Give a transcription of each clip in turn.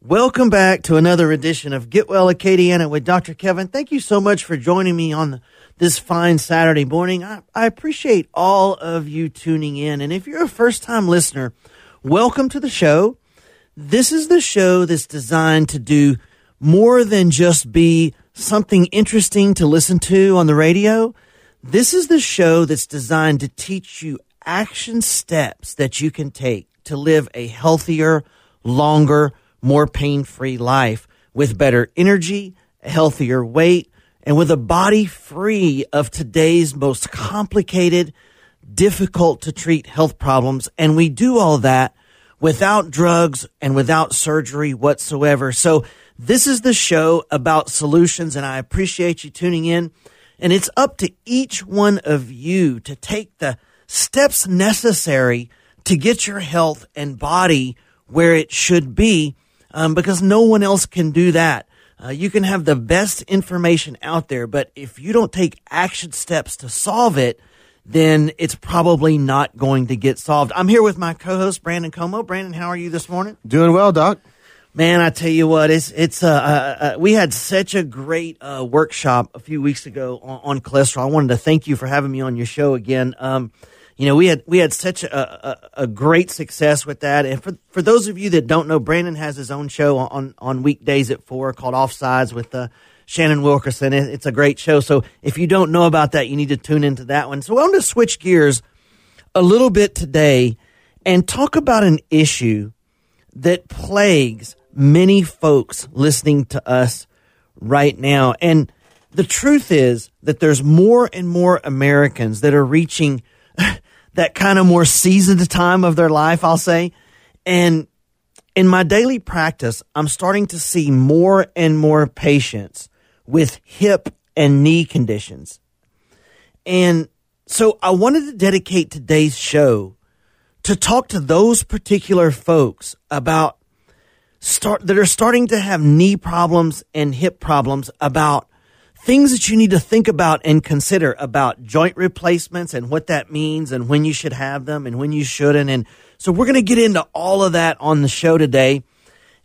Welcome back to another edition of Get Well Acadiana with Dr. Kevin. Thank you so much for joining me on this fine Saturday morning. I appreciate all of you tuning in. And if you're a first-time listener, welcome to the show. This is the show that's designed to do more than just be something interesting to listen to on the radio. This is the show that's designed to teach you action steps that you can take to live a healthier, longer, more pain-free life with better energy, a healthier weight, and with a body free of today's most complicated, difficult to treat health problems. And we do all that without drugs and without surgery whatsoever. So this is the show about solutions, and I appreciate you tuning in. And it's up to each one of you to take the steps necessary to get your health and body where it should be, because no one else can do that. You can have the best information out there, but if you don't take action steps to solve it, then it's probably not going to get solved. I'm here with my co-host, Brandon Como. Brandon, how are you this morning? Doing well, Doc. Man, I tell you what, we had such a great workshop a few weeks ago on cholesterol. I wanted to thank you for having me on your show again. We had such a great success with that. And for those of you that don't know, Brandon has his own show on weekdays at 4 called Offsides with Shannon Wilkerson. It's a great show. So if you don't know about that, you need to tune into that one. So I want to switch gears a little bit today and talk about an issue that plagues many folks listening to us right now. And the truth is that there's more and more Americans that are reaching that kind of more seasoned time of their life, I'll say. And in my daily practice, I'm starting to see more and more patients with hip and knee conditions. And so I wanted to dedicate today's show to talk to those particular folks about that are starting to have knee problems and hip problems, about things that you need to think about and consider about joint replacements and what that means and when you should have them and when you shouldn't. And so we're going to get into all of that on the show today.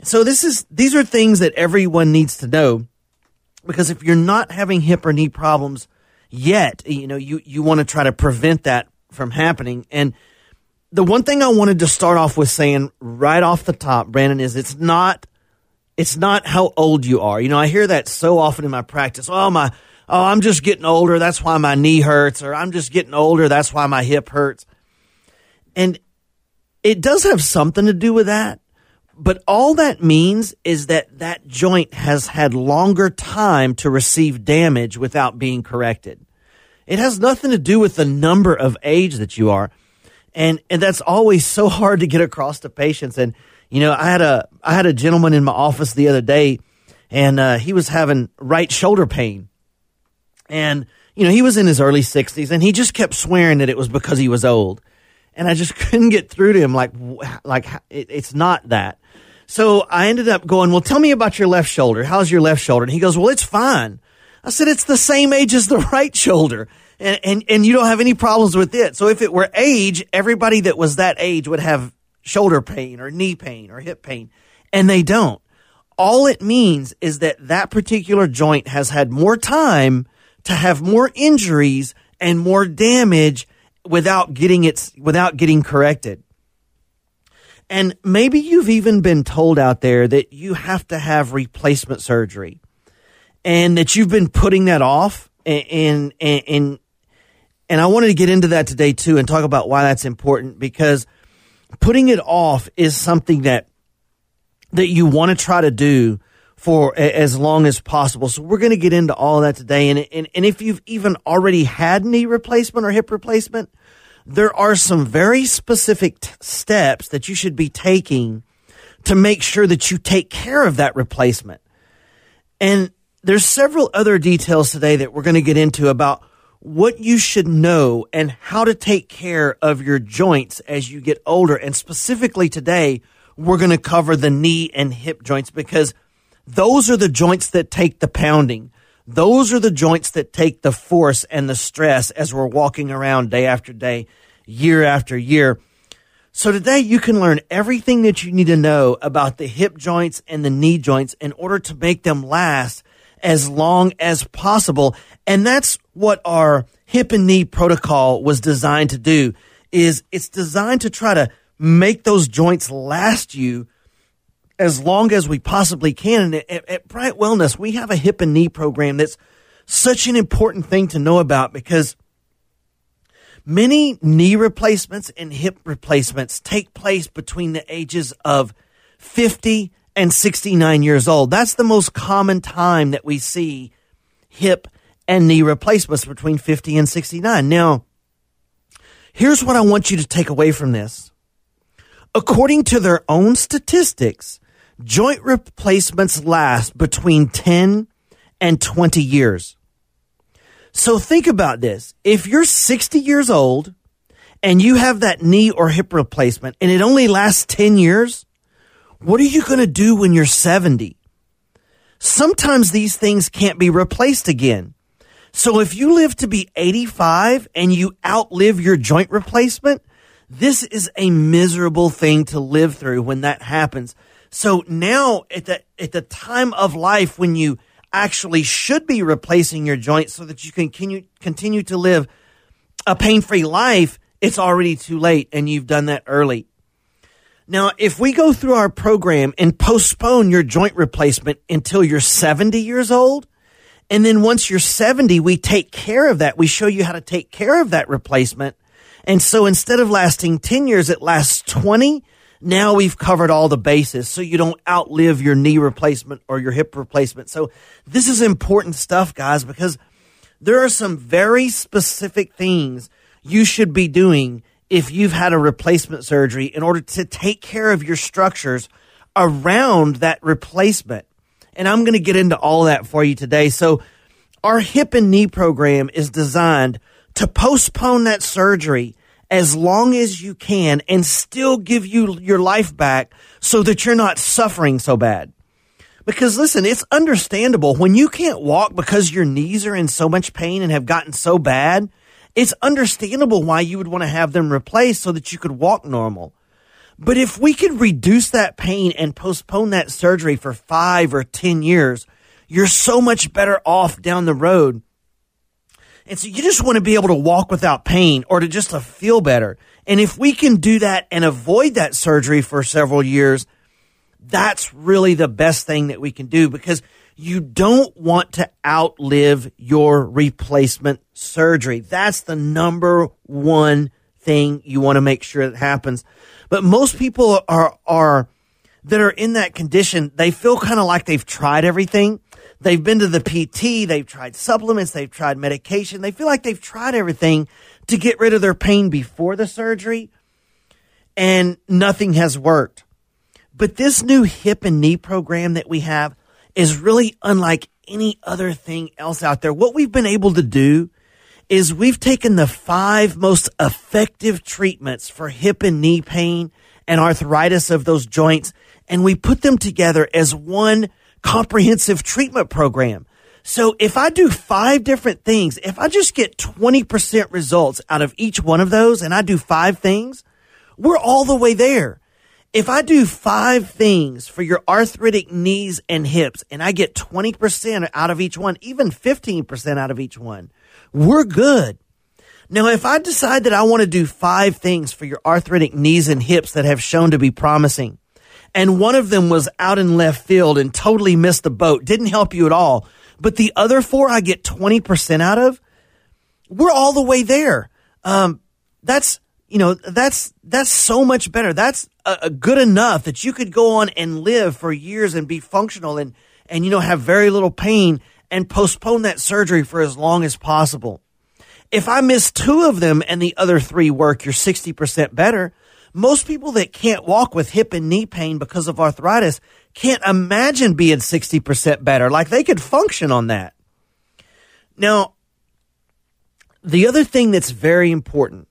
So these are things that everyone needs to know, because if you're not having hip or knee problems yet, you want to try to prevent that from happening. And the one thing I wanted to start off with saying right off the top, Brandon, is it's not how old you are. I hear that so often in my practice. I'm just getting older, that's why my knee hurts, or I'm just getting older, that's why my hip hurts. And it does have something to do with that, but all that means is that joint has had longer time to receive damage without being corrected. It has nothing to do with the number of age that you are. And that's always so hard to get across to patients. And I had a gentleman in my office the other day, and he was having right shoulder pain. And, he was in his early 60s, and he just kept swearing that it was because he was old. And I just couldn't get through to him like it's not that. So I ended up going, well, tell me about your left shoulder. How's your left shoulder? And he goes, well, it's fine. I said, it's the same age as the right shoulder. And you don't have any problems with it. So if it were age, everybody that was that age would have shoulder pain or knee pain or hip pain, and they don't. All it means is that particular joint has had more time to have more injuries and more damage without getting corrected. And maybe you've even been told out there that you have to have replacement surgery, and that you've been putting that off. And I wanted to get into that today too and talk about why that's important, because putting it off is something that you want to try to do for as long as possible. So we're going to get into all of that today. And if you've even already had knee replacement or hip replacement, there are some very specific steps that you should be taking to make sure that you take care of that replacement. And there's several other details today that we're going to get into about what you should know and how to take care of your joints as you get older. And specifically today, we're going to cover the knee and hip joints, because those are the joints that take the pounding. Those are the joints that take the force and the stress as we're walking around day after day, year after year. So today you can learn everything that you need to know about the hip joints and the knee joints in order to make them last as long as possible. And that's what our hip and knee protocol was designed to do, is it's designed to try to make those joints last you as long as we possibly can. And at Bright Wellness, we have a hip and knee program that's such an important thing to know about, because many knee replacements and hip replacements take place between the ages of 50 and 69 years old. That's the most common time that we see hip and knee replacements, between 50 and 69. Now, here's what I want you to take away from this. According to their own statistics, joint replacements last between 10 and 20 years. So think about this. If you're 60 years old and you have that knee or hip replacement and it only lasts 10 years, what are you going to do when you're 70? Sometimes these things can't be replaced again. So if you live to be 85 and you outlive your joint replacement, this is a miserable thing to live through when that happens. So now at the time of life when you actually should be replacing your joints so that you can continue to live a pain-free life, it's already too late, and you've done that early. Now, if we go through our program and postpone your joint replacement until you're 70 years old, and then once you're 70, we take care of that. We show you how to take care of that replacement. And so instead of lasting 10 years, it lasts 20. Now we've covered all the bases so you don't outlive your knee replacement or your hip replacement. So this is important stuff, guys, because there are some very specific things you should be doing if you've had a replacement surgery in order to take care of your structures around that replacement. And I'm going to get into all of that for you today. So our hip and knee program is designed to postpone that surgery as long as you can and still give you your life back so that you're not suffering so bad. Because listen, it's understandable when you can't walk because your knees are in so much pain and have gotten so bad. It's understandable why you would want to have them replaced so that you could walk normal. But if we could reduce that pain and postpone that surgery for 5 or 10 years, you're so much better off down the road. And so you just want to be able to walk without pain or to just to feel better. And if we can do that and avoid that surgery for several years, that's really the best thing that we can do, because you don't want to outlive your replacement surgery. That's the number one thing you want to make sure that happens. But most people are that are in that condition, they feel kind of like they've tried everything. They've been to the PT, they've tried supplements, they've tried medication. They feel like they've tried everything to get rid of their pain before the surgery, and nothing has worked. But this new hip and knee program that we have is really unlike any other thing else out there. What we've been able to do is we've taken the 5 most effective treatments for hip and knee pain and arthritis of those joints, and we put them together as one comprehensive treatment program. So if I do 5 different things, if I just get 20% results out of each one of those and I do 5 things, we're all the way there. If I do 5 things for your arthritic knees and hips and I get 20% out of each one, even 15% out of each one, we're good. Now, if I decide that I want to do 5 things for your arthritic knees and hips that have shown to be promising, and one of them was out in left field and totally missed the boat, didn't help you at all, but the other 4 I get 20% out of, we're all the way there. That's so much better. That's good enough that you could go on and live for years and be functional and have very little pain and postpone that surgery for as long as possible. If I miss 2 of them and the other 3 work, you're 60% better. Most people that can't walk with hip and knee pain because of arthritis can't imagine being 60% better. Like, they could function on that. Now, the other thing that's very important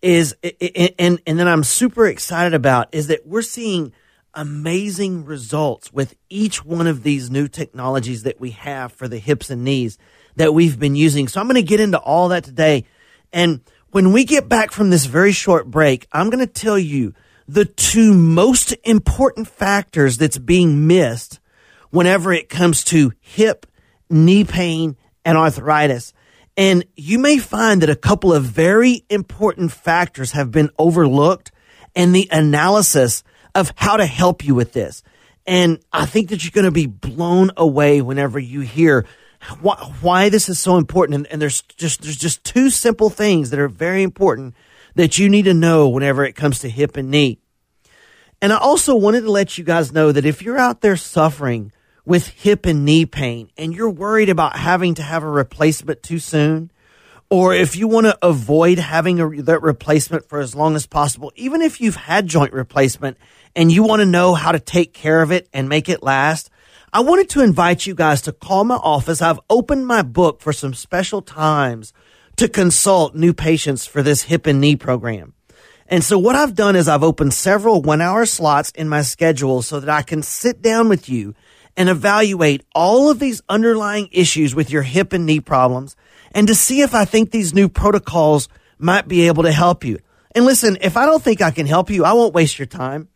is, and that I'm super excited about, is that we're seeing amazing results with each one of these new technologies that we have for the hips and knees that we've been using. So I'm going to get into all that today. And when we get back from this very short break, I'm going to tell you the two most important factors that's being missed whenever it comes to hip, knee pain, and arthritis. And you may find that a couple of very important factors have been overlooked in the analysis of how to help you with this. And I think that you're going to be blown away whenever you hear why this is so important. And there's just two simple things that are very important that you need to know whenever it comes to hip and knee. And I also wanted to let you guys know that if you're out there suffering with hip and knee pain and you're worried about having to have a replacement too soon, or if you want to avoid having that replacement for as long as possible, even if you've had joint replacement and you want to know how to take care of it and make it last, I wanted to invite you guys to call my office. I've opened my book for some special times to consult new patients for this hip and knee program. And so what I've done is I've opened several 1-hour slots in my schedule so that I can sit down with you and evaluate all of these underlying issues with your hip and knee problems and to see if I think these new protocols might be able to help you. And listen, if I don't think I can help you, I won't waste your time,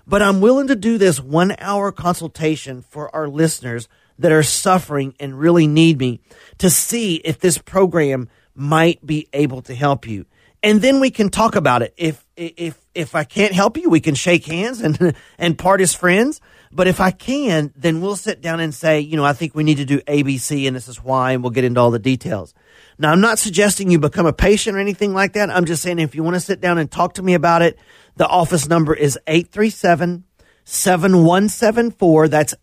but I'm willing to do this 1-hour consultation for our listeners that are suffering and really need me to see if this program might be able to help you. And then we can talk about it. If I can't help you, we can shake hands and part as friends. But if I can, then we'll sit down and say, I think we need to do ABC and this is why, and we'll get into all the details. Now, I'm not suggesting you become a patient or anything like that. I'm just saying if you want to sit down and talk to me about it, the office number is 837-7174. That's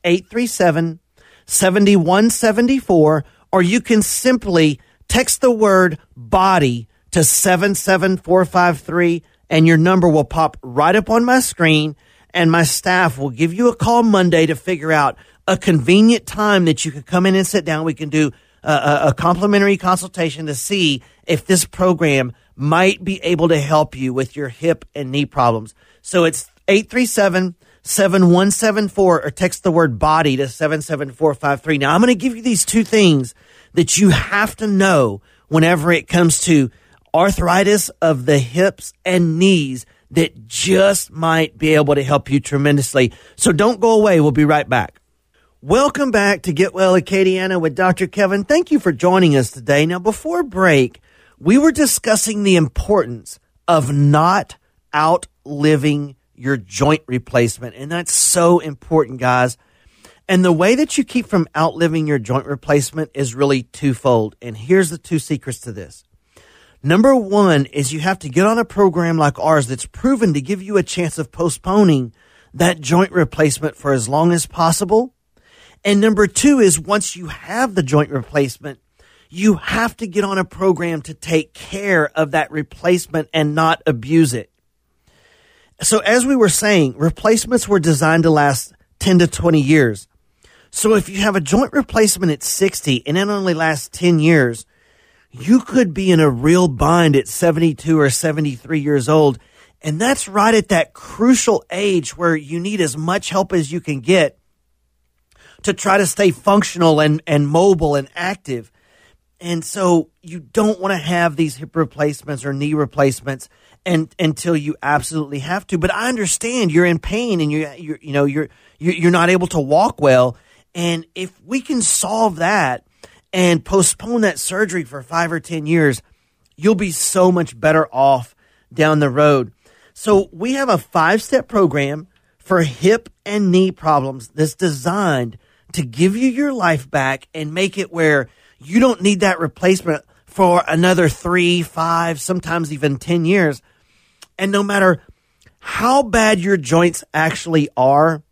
837-7174. Or you can simply text the word body to 77453 and your number will pop right up on my screen. And my staff will give you a call Monday to figure out a convenient time that you can come in and sit down. We can do a complimentary consultation to see if this program might be able to help you with your hip and knee problems. So it's 837-7174 or text the word body to 77453. Now, I'm going to give you these two things that you have to know whenever it comes to arthritis of the hips and knees that just might be able to help you tremendously. So don't go away. We'll be right back. Welcome back to Get Well Acadiana with Dr. Kevin. Thank you for joining us today. Now, before break, we were discussing the importance of not outliving your joint replacement. And that's so important, guys. And the way that you keep from outliving your joint replacement is really twofold. And here's the two secrets to this. Number one is you have to get on a program like ours that's proven to give you a chance of postponing that joint replacement for as long as possible. And number two is once you have the joint replacement, you have to get on a program to take care of that replacement and not abuse it. So as we were saying, replacements were designed to last 10 to 20 years. So if you have a joint replacement at 60 and it only lasts 10 years, you could be in a real bind at 72 or 73 years old. And that's right at that crucial age where you need as much help as you can get to try to stay functional and mobile and active. And so you don't want to have these hip replacements or knee replacements until you absolutely have to. But I understand you're in pain and you're not able to walk well. And if we can solve that and postpone that surgery for 5 or 10 years, you'll be so much better off down the road. So we have a 5-step program for hip and knee problems that's designed to give you your life back and make it where you don't need that replacement for another 3, 5, sometimes even 10 years. And no matter how bad your joints actually are,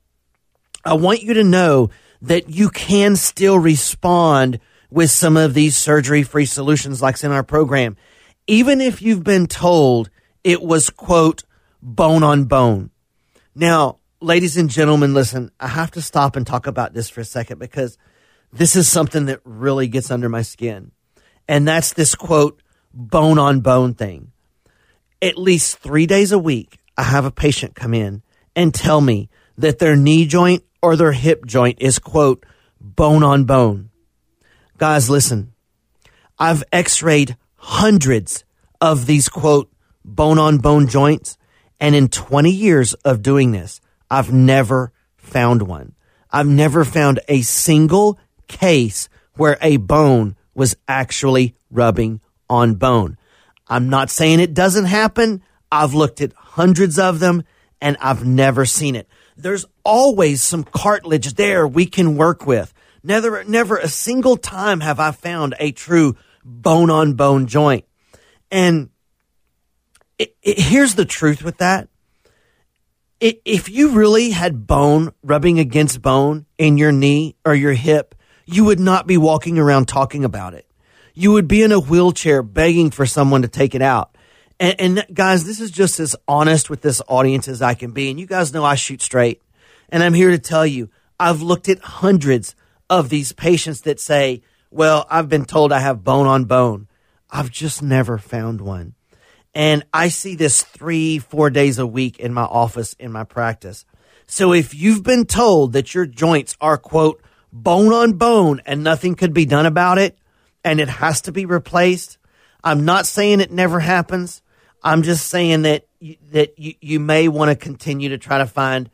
I want you to know that you can still respond with some of these surgery-free solutions like in our program, even if you've been told it was, quote, bone on bone. Now, ladies and gentlemen, listen, I have to stop and talk about this for a second because this is something that really gets under my skin. And that's this, quote, bone on bone thing. At least 3 days a week, I have a patient come in and tell me that their knee joint or their hip joint is, quote, bone on bone. Guys, listen, I've x-rayed hundreds of these, quote, bone on bone joints, And in 20 years of doing this, I've never found one. I've never found a single case where a bone was actually rubbing on bone. I'm not saying it doesn't happen. I've looked at hundreds of them and I've never seen it. There's always some cartilage there we can work with. Never a single time have I found a true bone-on-bone joint. And here's the truth with that. If you really had bone rubbing against bone in your knee or your hip, you would not be walking around talking about it. You would be in a wheelchair begging for someone to take it out. And guys, this is just as honest with this audience as I can be. And you guys know I shoot straight. And I'm here to tell you, I've looked at hundreds of these patients that say, well, I've been told I have bone on bone. I've just never found one. And I see this 3-4 days a week in my office, in my practice. So if you've been told that your joints are, quote, bone on bone and nothing could be done about it and it has to be replaced, I'm not saying it never happens. I'm just saying that you may want to continue to try to find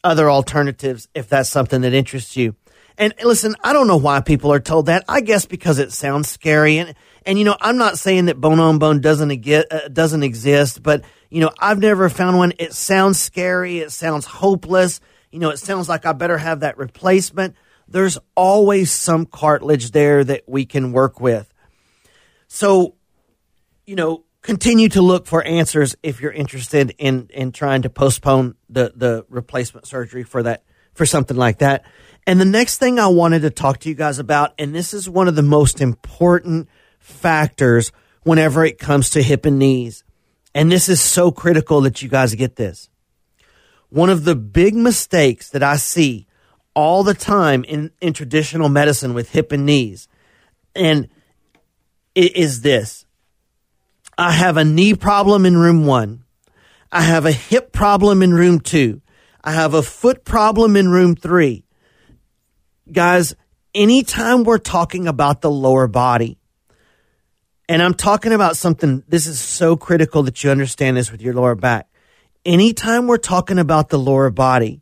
other alternatives if that's something that interests you. And listen, I don't know why people are told that. I guess because it sounds scary. And you know, I'm not saying that bone on bone doesn't exist, but you know, I've never found one. It sounds scary. It sounds hopeless. You know, it sounds like I better have that replacement. There's always some cartilage there that we can work with. So, you know, continue to look for answers if you're interested in trying to postpone the replacement surgery for something like that. And the next thing I wanted to talk to you guys about, and this is one of the most important factors whenever it comes to hip and knees, and this is so critical that you guys get this. One of the big mistakes that I see all the time in traditional medicine with hip and knees, and it is this. I have a knee problem in room 1. I have a hip problem in room 2. I have a foot problem in room 3. Guys, anytime we're talking about the lower body, and I'm talking about something, this is so critical that you understand this with your lower back. Anytime we're talking about the lower body,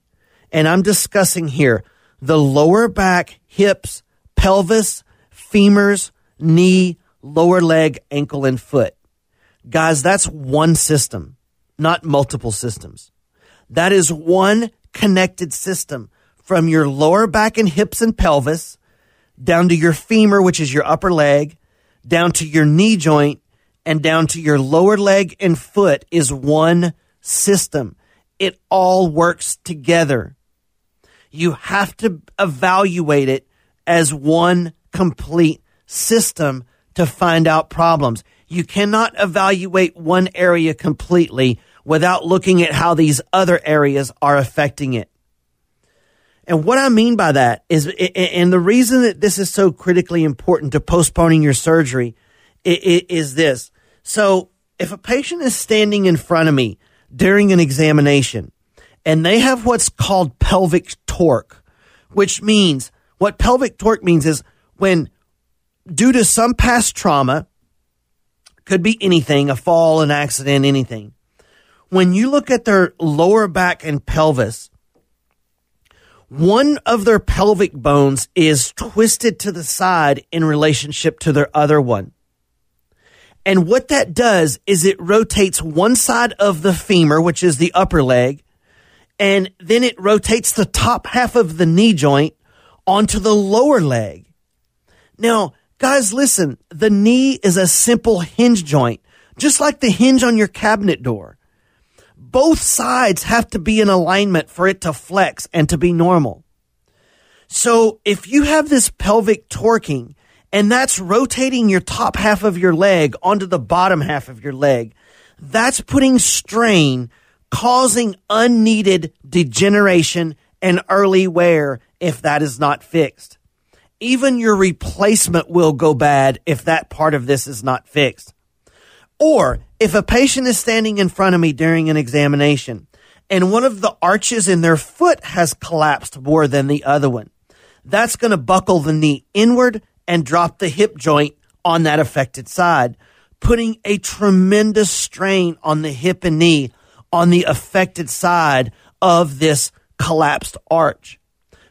and I'm discussing here the lower back, hips, pelvis, femurs, knee, lower leg, ankle, and foot. Guys, that's one system, not multiple systems. That is one connected system from your lower back and hips and pelvis down to your femur, which is your upper leg, down to your knee joint, and down to your lower leg and foot is one system. It all works together. You have to evaluate it as one complete system to find out problems. You cannot evaluate one area completely without looking at how these other areas are affecting it. And what I mean by that is, and the reason that this is so critically important to postponing your surgery is this. So if a patient is standing in front of me during an examination and they have what's called pelvic torque, which means, what pelvic torque means is when, due to some past trauma, could be anything, a fall, an accident, anything. When you look at their lower back and pelvis, one of their pelvic bones is twisted to the side in relationship to their other one. And what that does is it rotates one side of the femur, which is the upper leg, and then it rotates the top half of the knee joint onto the lower leg. Now, guys, listen, the knee is a simple hinge joint, just like the hinge on your cabinet door. Both sides have to be in alignment for it to flex and to be normal. So if you have this pelvic torquing and that's rotating your top half of your leg onto the bottom half of your leg, that's putting strain, causing unneeded degeneration and early wear if that is not fixed. Even your replacement will go bad if that part of this is not fixed. Or if a patient is standing in front of me during an examination and one of the arches in their foot has collapsed more than the other one, that's going to buckle the knee inward and drop the hip joint on that affected side, putting a tremendous strain on the hip and knee on the affected side of this collapsed arch.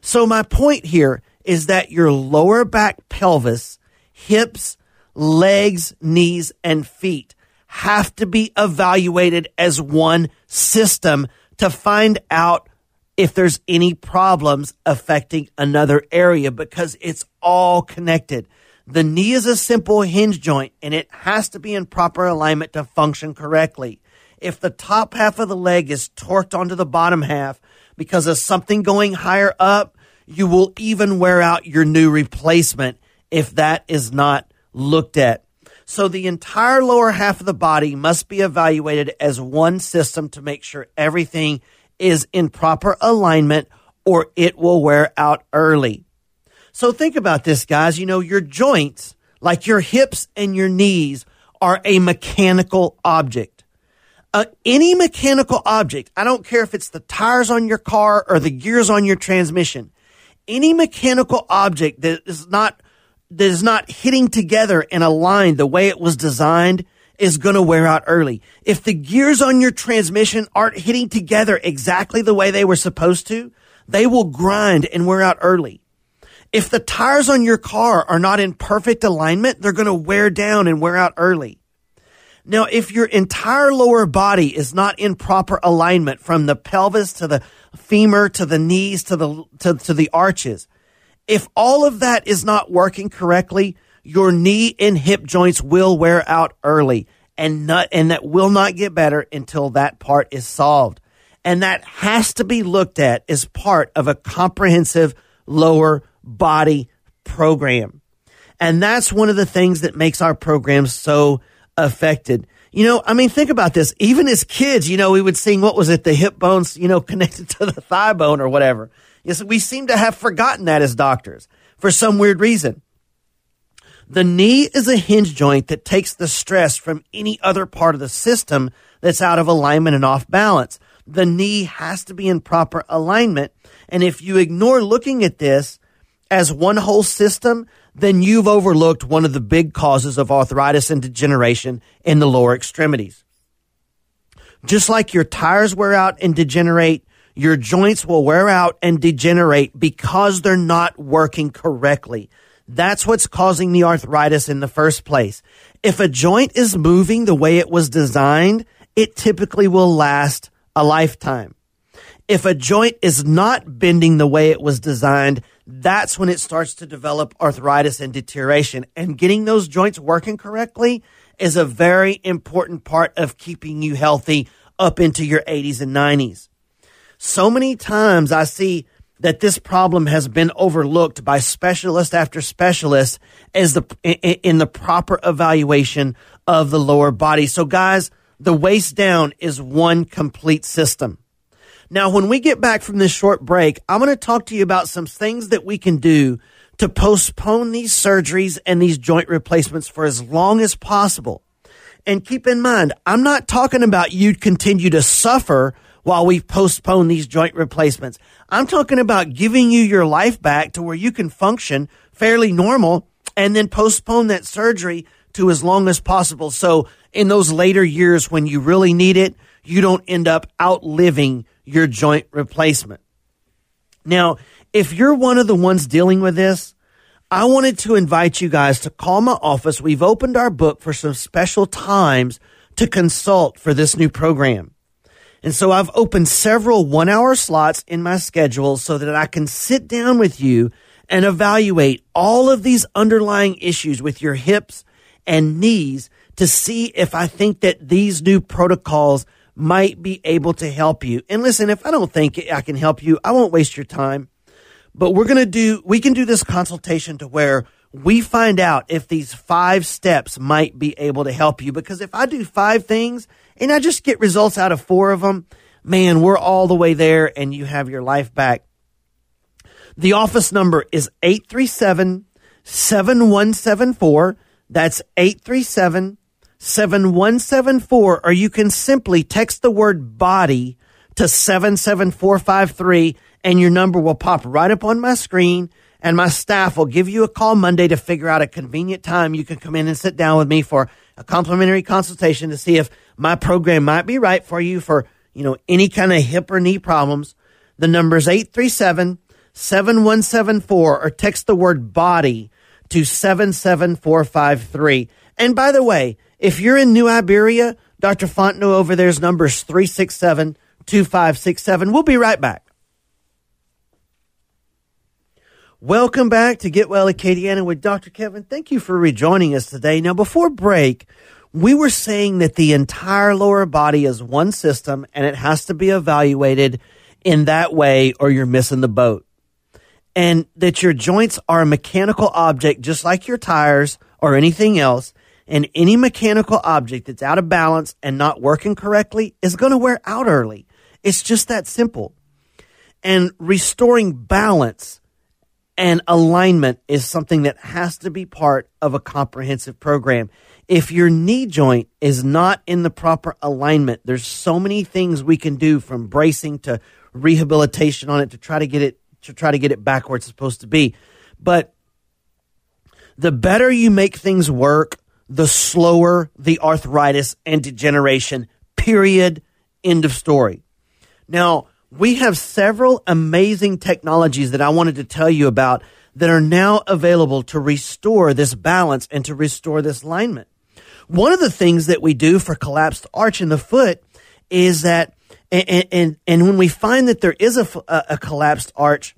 So my point here is that your lower back, pelvis, hips, legs, knees, and feet have to be evaluated as one system to find out if there's any problems affecting another area, because it's all connected. The knee is a simple hinge joint, and it has to be in proper alignment to function correctly. If the top half of the leg is torqued onto the bottom half because of something going higher up, you will even wear out your new replacement if that is not looked at. So the entire lower half of the body must be evaluated as one system to make sure everything is in proper alignment, or it will wear out early. So think about this, guys. You know, your joints, like your hips and your knees, are a mechanical object. Any mechanical object, I don't care if it's the tires on your car or the gears on your transmission, any mechanical object that is not hitting together in a line the way it was designed is going to wear out early. If the gears on your transmission aren't hitting together exactly the way they were supposed to, they will grind and wear out early. If the tires on your car are not in perfect alignment, they're going to wear down and wear out early. Now, if your entire lower body is not in proper alignment, from the pelvis to the femur to the knees to the arches, if all of that is not working correctly, your knee and hip joints will wear out early, and that will not get better until that part is solved. And that has to be looked at as part of a comprehensive lower body program. And that's one of the things that makes our program so affected. You know, I mean, think about this. Even as kids, you know, we would sing, what was it? The hip bones, you know, connected to the thigh bone or whatever. Yes, we seem to have forgotten that as doctors for some weird reason. The knee is a hinge joint that takes the stress from any other part of the system that's out of alignment and off balance. The knee has to be in proper alignment. And if you ignore looking at this as one whole system, then you've overlooked one of the big causes of arthritis and degeneration in the lower extremities. Just like your tires wear out and degenerate, your joints will wear out and degenerate because they're not working correctly. That's what's causing the arthritis in the first place. If a joint is moving the way it was designed, it typically will last a lifetime. If a joint is not bending the way it was designed, that's when it starts to develop arthritis and deterioration. And getting those joints working correctly is a very important part of keeping you healthy up into your 80s and 90s. So many times I see that this problem has been overlooked by specialist after specialist as in the proper evaluation of the lower body. So guys, the waist down is one complete system. Now, when we get back from this short break, I'm going to talk to you about some things that we can do to postpone these surgeries and these joint replacements for as long as possible. And keep in mind, I'm not talking about you continue to suffer while we postpone these joint replacements. I'm talking about giving you your life back to where you can function fairly normal and then postpone that surgery to as long as possible. So in those later years when you really need it, you don't end up outliving your joint replacement. Now, if you're one of the ones dealing with this, I wanted to invite you guys to call my office. We've opened our book for some special times to consult for this new program. And so I've opened several 1-hour slots in my schedule so that I can sit down with you and evaluate all of these underlying issues with your hips and knees to see if I think that these new protocols might be able to help you. And listen, if I don't think I can help you, I won't waste your time. But we can do this consultation to where we find out if these 5 steps might be able to help you. Because if I do 5 things and I just get results out of 4 of them, man, we're all the way there and you have your life back. The office number is 837-7174. That's 837-7174. Or you can simply text the word body to 77453 and your number will pop right up on my screen. And my staff will give you a call Monday to figure out a convenient time you can come in and sit down with me for a complimentary consultation to see if my program might be right for you for any kind of hip or knee problems, the number is 837-7174, or text the word body to 77453. And by the way, if you're in New Iberia, Dr. Fontenot over there's numbers 367-2567. We'll be right back. Welcome back to Get Well Acadiana with Dr. Kevin. Thank you for rejoining us today. Now, before break, we were saying that the entire lower body is one system and it has to be evaluated in that way or you're missing the boat. And that your joints are a mechanical object just like your tires or anything else. And any mechanical object that's out of balance and not working correctly is going to wear out early. It's just that simple. And restoring balance and alignment is something that has to be part of a comprehensive program. If your knee joint is not in the proper alignment, there's so many things we can do, from bracing to rehabilitation on it to try to get it back where it's supposed to be. But the better you make things work, the slower the arthritis and degeneration, period, end of story. Now, we have several amazing technologies that I wanted to tell you about that are now available to restore this balance and to restore this alignment. One of the things that we do for collapsed arch in the foot is that, and when we find that there is a collapsed arch,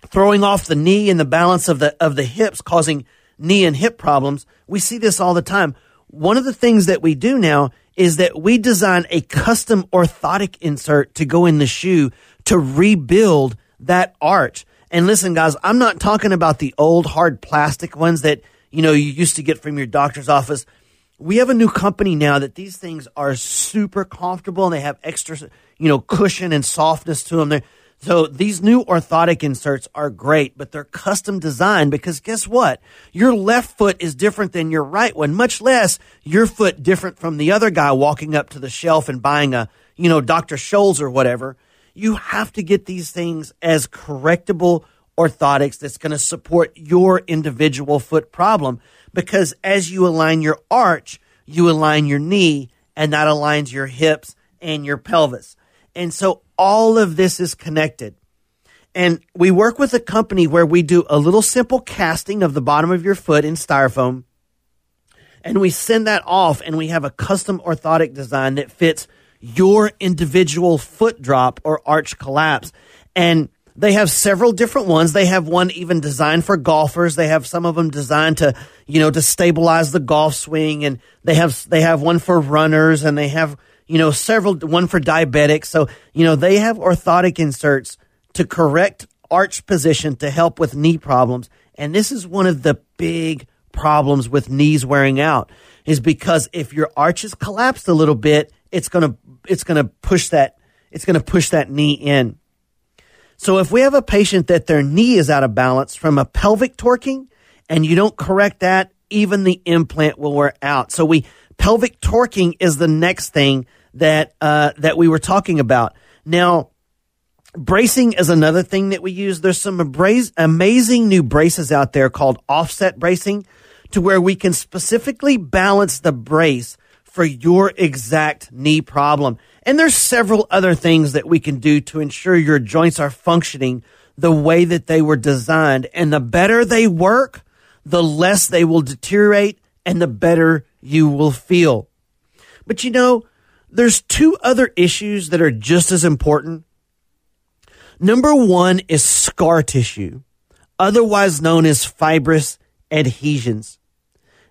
throwing off the knee and the balance of the hips, causing knee and hip problems, we see this all the time. One of the things that we do now is that we design a custom orthotic insert to go in the shoe to rebuild that arch. And listen, guys, I'm not talking about the old hard plastic ones that, you used to get from your doctor's office. We have a new company now that these things are super comfortable and they have extra, cushion and softness to them. So these new orthotic inserts are great, but they're custom designed because guess what? Your left foot is different than your right one, much less your foot different from the other guy walking up to the shelf and buying a, Dr. Scholl's or whatever. You have to get these things as correctable orthotics that's going to support your individual foot problem, because as you align your arch, you align your knee, and that aligns your hips and your pelvis. And so all of this is connected. And we work with a company where we do a little simple casting of the bottom of your foot in styrofoam, and we send that off, and we have a custom orthotic design that fits your individual foot drop or arch collapse. And they have several different ones. They have one even designed for golfers. They have some of them designed to, to stabilize the golf swing. And they have one for runners, and they have, one for diabetics. So, they have orthotic inserts to correct arch position to help with knee problems. And this is one of the big problems with knees wearing out, is because if your arch is collapsed a little bit, it's going to push that knee in. So if we have a patient that their knee is out of balance from a pelvic torquing and you don't correct that, even the implant will wear out. So pelvic torquing is the next thing that we were talking about. Now, bracing is another thing that we use. There's some amazing new braces out there called offset bracing, to where we can specifically balance the brace for your exact knee problem. And there's several other things that we can do to ensure your joints are functioning the way that they were designed. And the better they work, the less they will deteriorate and the better you will feel. But there's two other issues that are just as important. Number one is scar tissue, otherwise known as fibrous adhesions.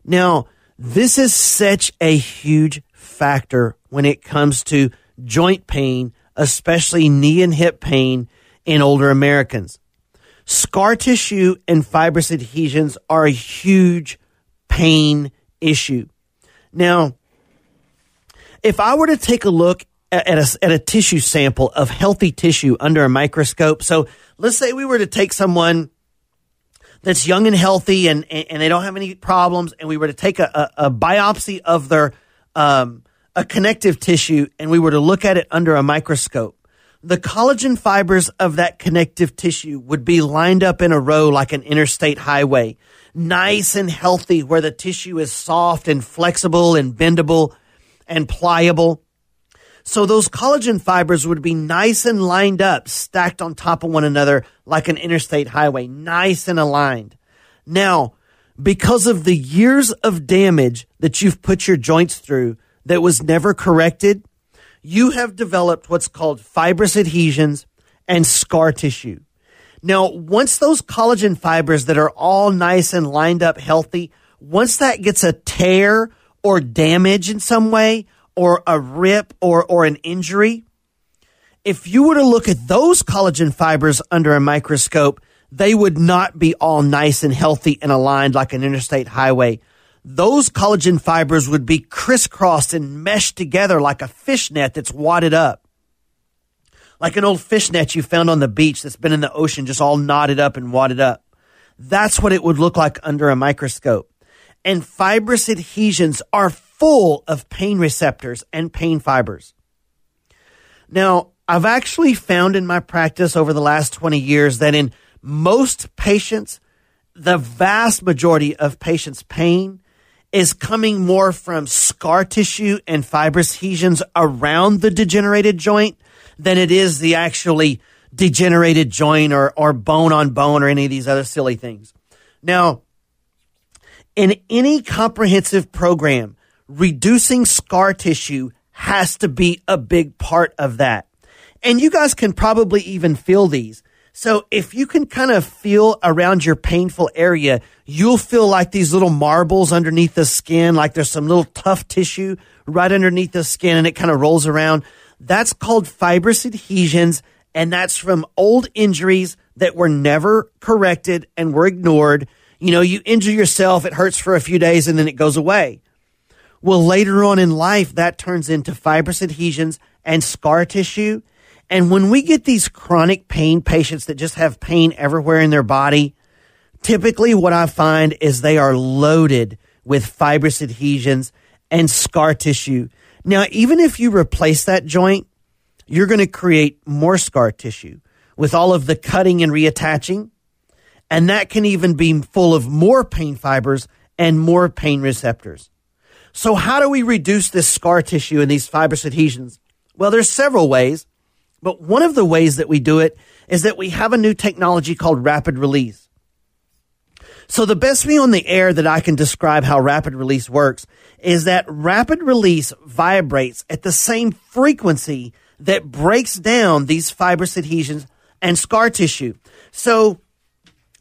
Now, this is such a huge factor when it comes to joint pain, especially knee and hip pain in older Americans. Scar tissue and fibrous adhesions are a huge pain issue. Now, if I were to take a look at a tissue sample of healthy tissue under a microscope, so let's say we were to take someone that's young and healthy and they don't have any problems, and we were to take a biopsy of their a connective tissue, and we were to look at it under a microscope, the collagen fibers of that connective tissue would be lined up in a row like an interstate highway, nice and healthy, where the tissue is soft and flexible and bendable and pliable. So those collagen fibers would be nice and lined up, stacked on top of one another like an interstate highway, nice and aligned. Now, because of the years of damage that you've put your joints through that was never corrected, you have developed what's called fibrous adhesions and scar tissue. Now, once those collagen fibers that are all nice and lined up healthy, once that gets a tear or damage in some way, or a rip or an injury, if you were to look at those collagen fibers under a microscope, they would not be all nice and healthy and aligned like an interstate highway. Those collagen fibers would be crisscrossed and meshed together like a fishnet that's wadded up. Like an old fishnet you found on the beach that's been in the ocean, just all knotted up and wadded up. That's what it would look like under a microscope. And fibrous adhesions are full of pain receptors and pain fibers. Now, I've actually found in my practice over the last 20 years that in most patients, the vast majority of patients' pain is coming more from scar tissue and fibrous adhesions around the degenerated joint than it is the actually degenerated joint or bone on bone or any of these other silly things. Now, in any comprehensive program, reducing scar tissue has to be a big part of that. And you guys can probably even feel these. So if you can kind of feel around your painful area, you'll feel like these little marbles underneath the skin, like there's some little tough tissue right underneath the skin and it kind of rolls around. That's called fibrous adhesions, and that's from old injuries that were never corrected and were ignored. You know, you injure yourself, it hurts for a few days, and then it goes away. Well, later on in life, that turns into fibrous adhesions and scar tissue. And when we get these chronic pain patients that just have pain everywhere in their body, typically what I find is they are loaded with fibrous adhesions and scar tissue. Now, even if you replace that joint, you're going to create more scar tissue with all of the cutting and reattaching. And that can even be full of more pain fibers and more pain receptors. So how do we reduce this scar tissue and these fibrous adhesions? Well, there's several ways, but one of the ways that we do it is that we have a new technology called rapid release. So the best way on the air that I can describe how rapid release works is that rapid release vibrates at the same frequency that breaks down these fibrous adhesions and scar tissue. So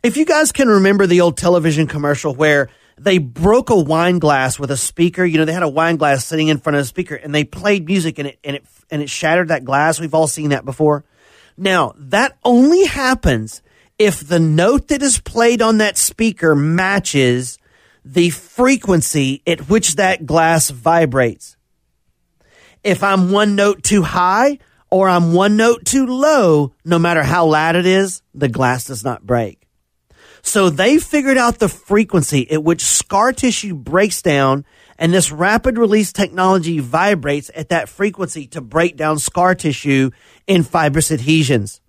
if you guys can remember the old television commercial where they broke a wine glass with a speaker, you know, they had a wine glass sitting in front of a speaker and they played music and it shattered that glass. We've all seen that before. Now, that only happens if the note that is played on that speaker matches the frequency at which that glass vibrates. If I'm one note too high or I'm one note too low, no matter how loud it is, the glass does not break. So they figured out the frequency at which scar tissue breaks down, and this rapid release technology vibrates at that frequency to break down scar tissue in fibrous adhesions.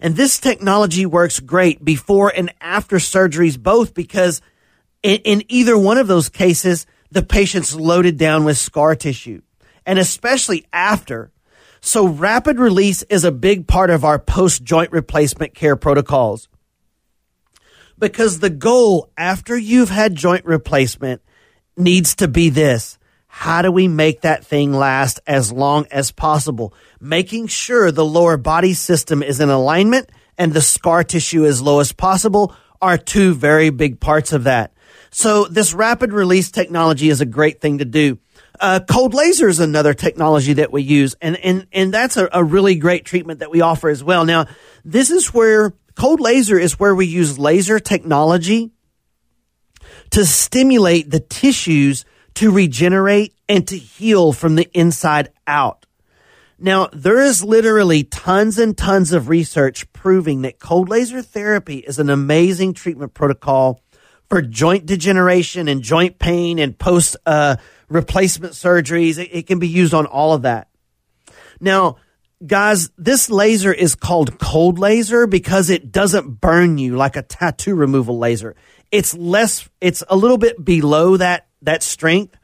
And this technology works great before and after surgeries both, because in either one of those cases, the patient's loaded down with scar tissue, and especially after. So rapid release is a big part of our post-joint replacement care protocols. Because the goal after you've had joint replacement needs to be this: how do we make that thing last as long as possible? Making sure the lower body system is in alignment and the scar tissue as low as possible are two very big parts of that. So this rapid release technology is a great thing to do. Cold laser is another technology that we use, and that's a really great treatment that we offer as well. Now, this is where cold laser is where we use laser technology to stimulate the tissues to regenerate and to heal from the inside out. Now, there is literally tons and tons of research proving that cold laser therapy is an amazing treatment protocol for joint degeneration and joint pain and post replacement surgeries. It can be used on all of that. Now, guys, this laser is called cold laser because it doesn't burn you like a tattoo removal laser. It's a little bit below that strength,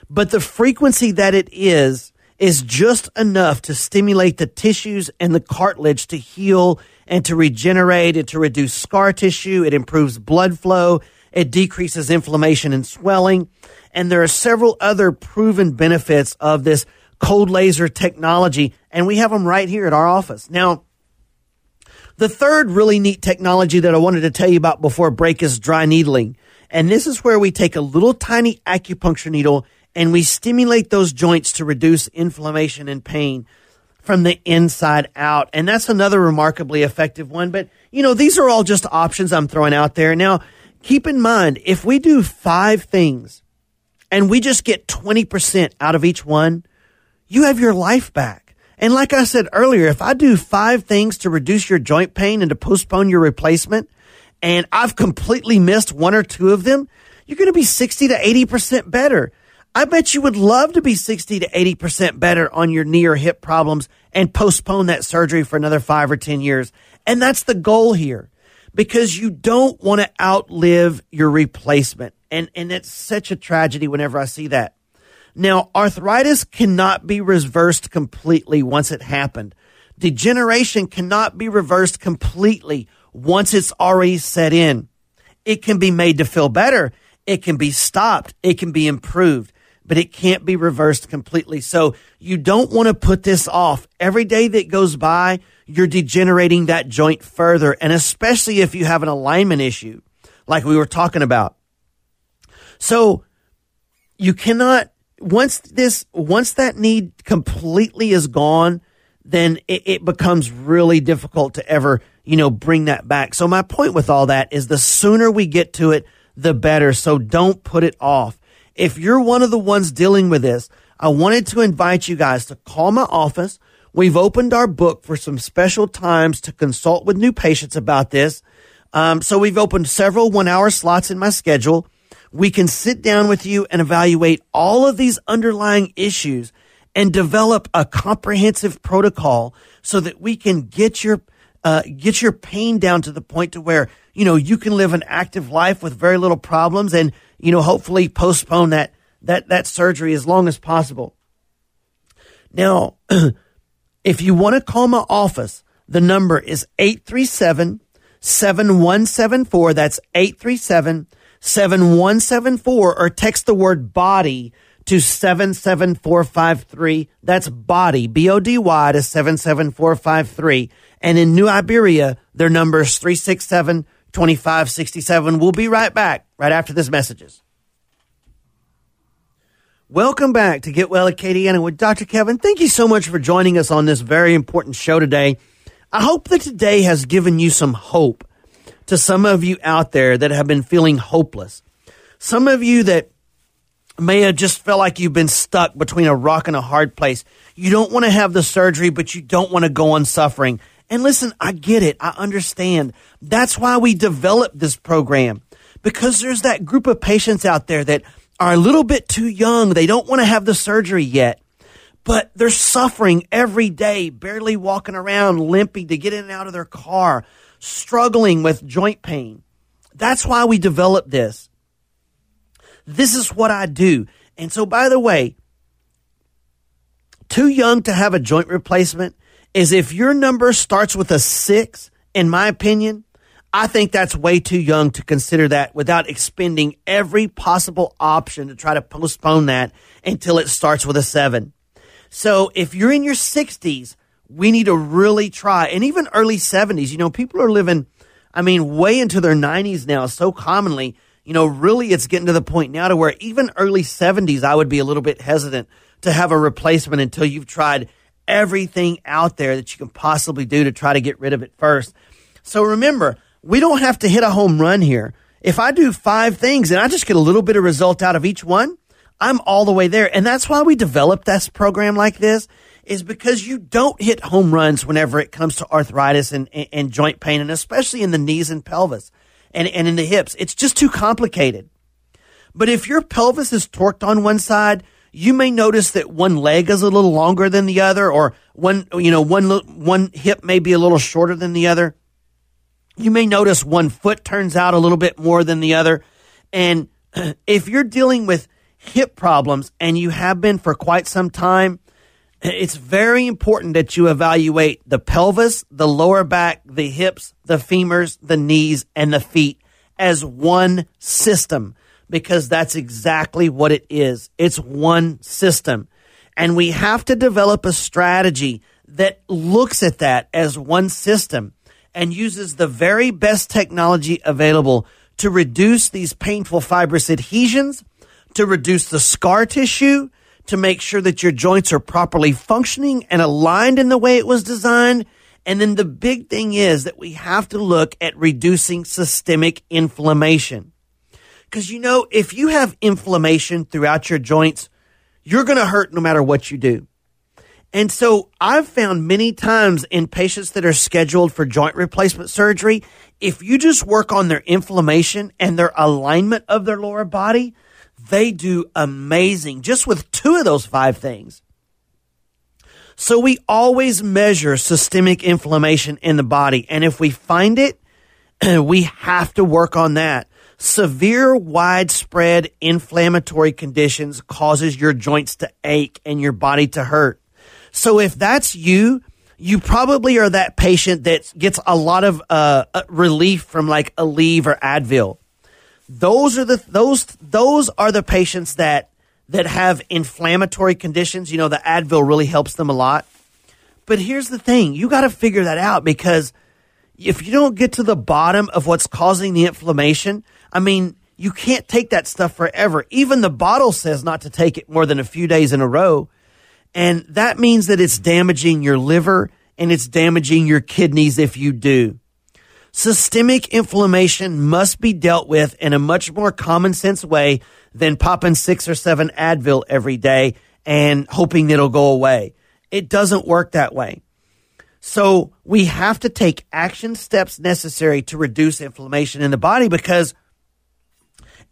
but the frequency that it is is just enough to stimulate the tissues and the cartilage to heal and to regenerate and to reduce scar tissue. It improves blood flow. It decreases inflammation and swelling. And there are several other proven benefits of this cold laser technology, and we have them right here at our office. Now, the third really neat technology that I wanted to tell you about before break is dry needling. And this is where we take a little tiny acupuncture needle and we stimulate those joints to reduce inflammation and pain from the inside out. And that's another remarkably effective one. But, these are all just options I'm throwing out there. Now, keep in mind, if we do 5 things and we just get 20% out of each one, you have your life back. And like I said earlier, if I do 5 things to reduce your joint pain and to postpone your replacement, and I've completely missed 1 or 2 of them, you're going to be 60 to 80% better. I bet you would love to be 60 to 80% better on your knee or hip problems and postpone that surgery for another 5 or 10 years. And that's the goal here, because you don't want to outlive your replacement. And it's such a tragedy whenever I see that. Now, arthritis cannot be reversed completely once it happened. Degeneration cannot be reversed completely once it's already set in. It can be made to feel better. It can be stopped. It can be improved, but it can't be reversed completely. So you don't want to put this off. Every day that goes by, you're degenerating that joint further, and especially if you have an alignment issue like we were talking about. So you cannot, once that need completely is gone, then it becomes really difficult to ever, bring that back. So my point with all that is the sooner we get to it, the better. So don't put it off. If you're one of the ones dealing with this, I wanted to invite you guys to call my office. We've opened our book for some special times to consult with new patients about this. So we've opened several 1-hour slots in my schedule. We can sit down with you and evaluate all of these underlying issues and develop a comprehensive protocol so that we can get your pain down to the point to where, you can live an active life with very little problems and, hopefully postpone that surgery as long as possible. Now, if you want to call my office, the number is 837-7174. That's 837-7174, or text the word body to 77453. That's body, B-O-D-Y, to 77453. And in New Iberia, their number is 367-2567. We'll be right back right after this messages. Welcome back to Get Well Acadiana with Dr. Kevin. Thank you so much for joining us on this very important show today. I hope that today has given you some hope to some of you out there that have been feeling hopeless. Some of you that may have just felt like you've been stuck between a rock and a hard place. You don't want to have the surgery, but you don't want to go on suffering. And listen, I get it. I understand. That's why we developed this program, because there's that group of patients out there that are a little bit too young. They don't want to have the surgery yet, but they're suffering every day, barely walking around, limping to get in and out of their car, struggling with joint pain. That's why we developed this. This is what I do. And so, by the way, too young to have a joint replacement is if your number starts with a 6, in my opinion. I think that's way too young to consider that without expending every possible option to try to postpone that until it starts with a 7. So if you're in your 60s, we need to really try. And even early 70s, people are living, way into their 90s now so commonly. Really it's getting to the point now to where even early 70s, I would be a little bit hesitant to have a replacement until you've tried everything out there that you can possibly do to try to get rid of it first. So remember, we don't have to hit a home run here. If I do 5 things and I just get a little bit of result out of each one, I'm all the way there. And that's why we developed this program like this, is because you don't hit home runs whenever it comes to arthritis and joint pain, and especially in the knees and pelvis and in the hips. It's just too complicated. But if your pelvis is torqued on one side, you may notice that one leg is a little longer than the other, or one hip may be a little shorter than the other. You may notice one foot turns out a little bit more than the other. And if you're dealing with hip problems, and you have been for quite some time, It's very important that you evaluate the pelvis, the lower back, the hips, the femurs, the knees, and the feet as one system, because that's exactly what it is. It's one system. And we have to develop a strategy that looks at that as one system and uses the very best technology available to reduce these painful fibrous adhesions, to reduce the scar tissue, to make sure that your joints are properly functioning and aligned in the way it was designed. And then the big thing is that we have to look at reducing systemic inflammation. Because, if you have inflammation throughout your joints, you're going to hurt no matter what you do. And so I've found many times in patients that are scheduled for joint replacement surgery, if you just work on their inflammation and their alignment of their lower body, they do amazing just with 2 of those 5 things. So we always measure systemic inflammation in the body. And if we find it, we have to work on that. Severe, widespread inflammatory conditions causes your joints to ache and your body to hurt. So if that's you probably are that patient that gets a lot of relief from like Aleve or Advil. Those are the patients that have inflammatory conditions. The Advil really helps them a lot. But here's the thing. You got to figure that out, because if you don't get to the bottom of what's causing the inflammation, you can't take that stuff forever. Even the bottle says not to take it more than a few days in a row. And that means that it's damaging your liver and it's damaging your kidneys if you do. Systemic inflammation must be dealt with in a much more common sense way than popping 6 or 7 Advil every day and hoping it'll go away. It doesn't work that way. So we have to take action steps necessary to reduce inflammation in the body, because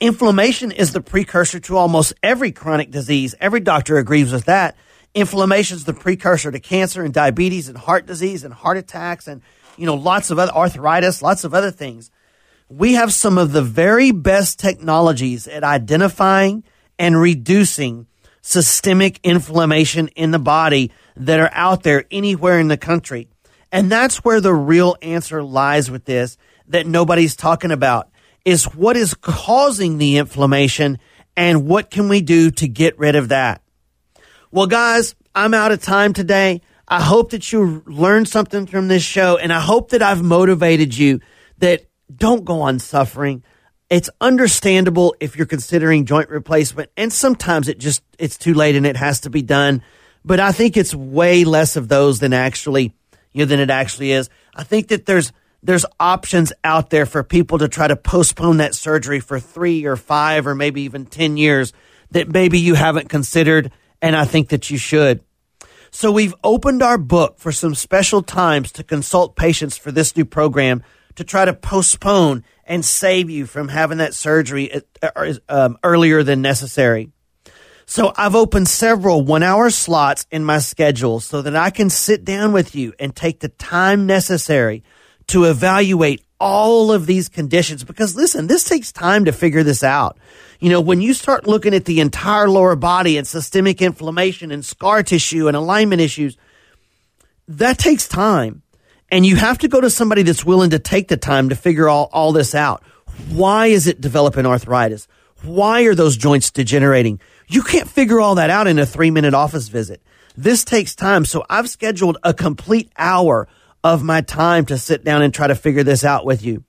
inflammation is the precursor to almost every chronic disease. Every doctor agrees with that. Inflammation is the precursor to cancer and diabetes and heart disease and heart attacks and, lots of other arthritis, lots of other things. We have some of the very best technologies at identifying and reducing systemic inflammation in the body that are out there anywhere in the country. And that's where the real answer lies with this, that nobody's talking about, is what is causing the inflammation and what can we do to get rid of that. Well, guys, I'm out of time today. I hope that you learned something from this show, and I hope that I've motivated you that don't go on suffering. It's understandable if you're considering joint replacement, and sometimes it's too late and it has to be done. But I think it's way less of those than it actually is. I think that there's options out there for people to try to postpone that surgery for 3 or 5 or maybe even 10 years that maybe you haven't considered. And I think that you should. So we've opened our book for some special times to consult patients for this new program to try to postpone and save you from having that surgery earlier than necessary. So I've opened several 1-hour slots in my schedule so that I can sit down with you and take the time necessary to evaluate all of these conditions. Because listen, this takes time to figure this out. When you start looking at the entire lower body and systemic inflammation and scar tissue and alignment issues, that takes time. And you have to go to somebody that's willing to take the time to figure all this out. Why is it developing arthritis? Why are those joints degenerating? You can't figure all that out in a 3-minute office visit. This takes time. So I've scheduled a complete hour of my time to sit down and try to figure this out with you.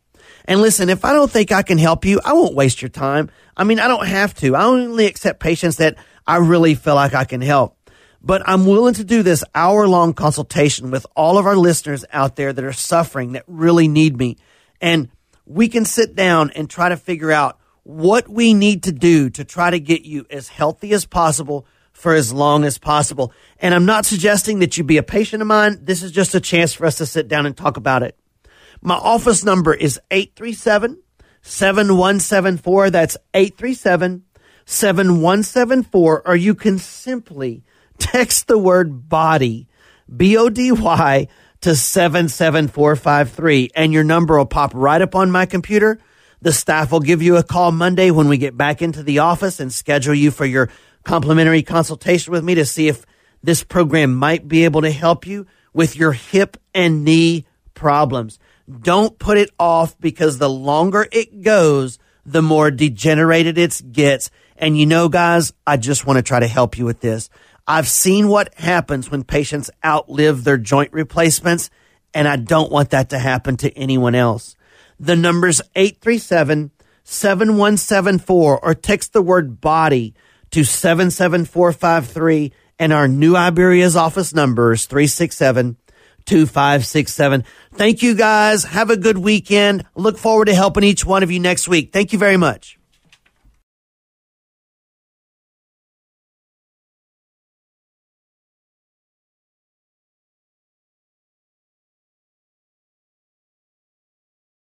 And listen, if I don't think I can help you, I won't waste your time. I don't have to. I only accept patients that I really feel like I can help. But I'm willing to do this hour-long consultation with all of our listeners out there that are suffering, that really need me. And we can sit down and try to figure out what we need to do to try to get you as healthy as possible for as long as possible. And I'm not suggesting that you be a patient of mine. This is just a chance for us to sit down and talk about it. My office number is 837-7174. That's 837-7174. Or you can simply text the word BODY, BODY, to 77453, and your number will pop right up on my computer. The staff will give you a call Monday when we get back into the office and schedule you for your complimentary consultation with me to see if this program might be able to help you with your hip and knee problems. Don't put it off, because the longer it goes, the more degenerated it gets. And you know, guys, I just want to try to help you with this. I've seen what happens when patients outlive their joint replacements, and I don't want that to happen to anyone else. The number's 837-7174, or text the word BODY to 77453, and our New Iberia's office number is 367-2567. Thank you, guys. Have a good weekend. Look forward to helping each one of you next week. Thank you very much.